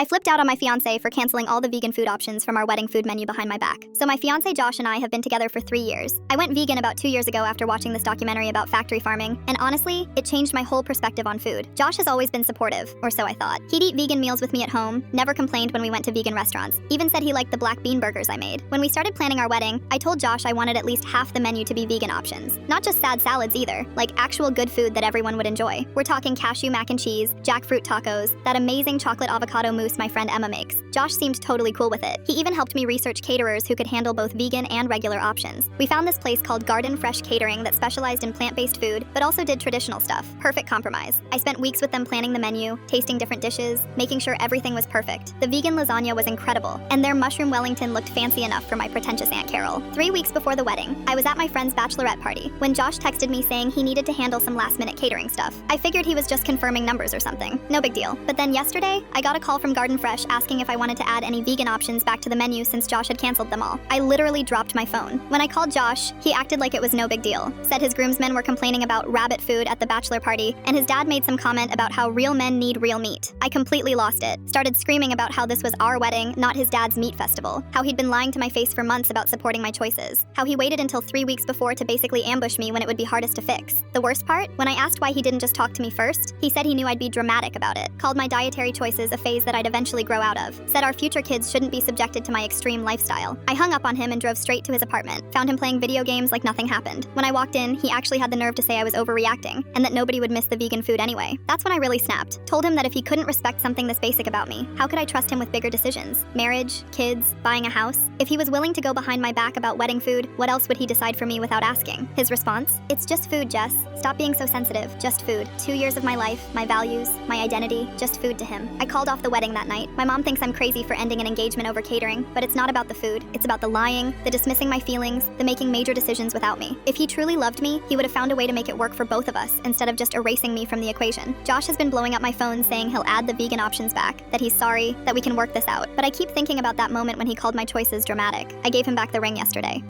I flipped out on my fiance for canceling all the vegan food options from our wedding food menu behind my back. So my fiance Josh and I have been together for 3 years. I went vegan about 2 years ago after watching this documentary about factory farming, and honestly, it changed my whole perspective on food. Josh has always been supportive, or so I thought. He'd eat vegan meals with me at home, never complained when we went to vegan restaurants, even said he liked the black bean burgers I made. When we started planning our wedding, I told Josh I wanted at least half the menu to be vegan options. Not just sad salads either, like actual good food that everyone would enjoy. We're talking cashew mac and cheese, jackfruit tacos, that amazing chocolate avocado mousse my friend Emma makes. Josh seemed totally cool with it. He even helped me research caterers who could handle both vegan and regular options. We found this place called Garden Fresh Catering that specialized in plant-based food, but also did traditional stuff. Perfect compromise. I spent weeks with them planning the menu, tasting different dishes, making sure everything was perfect. The vegan lasagna was incredible, and their mushroom Wellington looked fancy enough for my pretentious Aunt Carol. 3 weeks before the wedding, I was at my friend's bachelorette party when Josh texted me saying he needed to handle some last-minute catering stuff. I figured he was just confirming numbers or something. No big deal. But then yesterday, I got a call from Garden Fresh asking if I wanted to add any vegan options back to the menu since Josh had canceled them all. I literally dropped my phone. When I called Josh, he acted like it was no big deal. Said his groomsmen were complaining about rabbit food at the bachelor party, and his dad made some comment about how real men need real meat. I completely lost it. Started screaming about how this was our wedding, not his dad's meat festival. How he'd been lying to my face for months about supporting my choices. How he waited until 3 weeks before to basically ambush me when it would be hardest to fix. The worst part? When I asked why he didn't just talk to me first, he said he knew I'd be dramatic about it. Called my dietary choices a phase that I'd eventually grow out of. Said our future kids shouldn't be subjected to my extreme lifestyle. I hung up on him and drove straight to his apartment. Found him playing video games like nothing happened. When I walked in, he actually had the nerve to say I was overreacting, and that nobody would miss the vegan food anyway. That's when I really snapped. Told him that if he couldn't respect something this basic about me, how could I trust him with bigger decisions? Marriage, kids, buying a house? If he was willing to go behind my back about wedding food, what else would he decide for me without asking? His response? It's just food, Jess. Stop being so sensitive. Just food. 2 years of my life, my values, my identity, just food to him. I called off the wedding that night. My mom thinks I'm crazy for ending an engagement over catering, but it's not about the food. It's about the lying, the dismissing my feelings, the making major decisions without me. If he truly loved me, he would have found a way to make it work for both of us instead of just erasing me from the equation. Josh has been blowing up my phone saying he'll add the vegan options back, that he's sorry, that we can work this out. But I keep thinking about that moment when he called my choices dramatic. I gave him back the ring yesterday.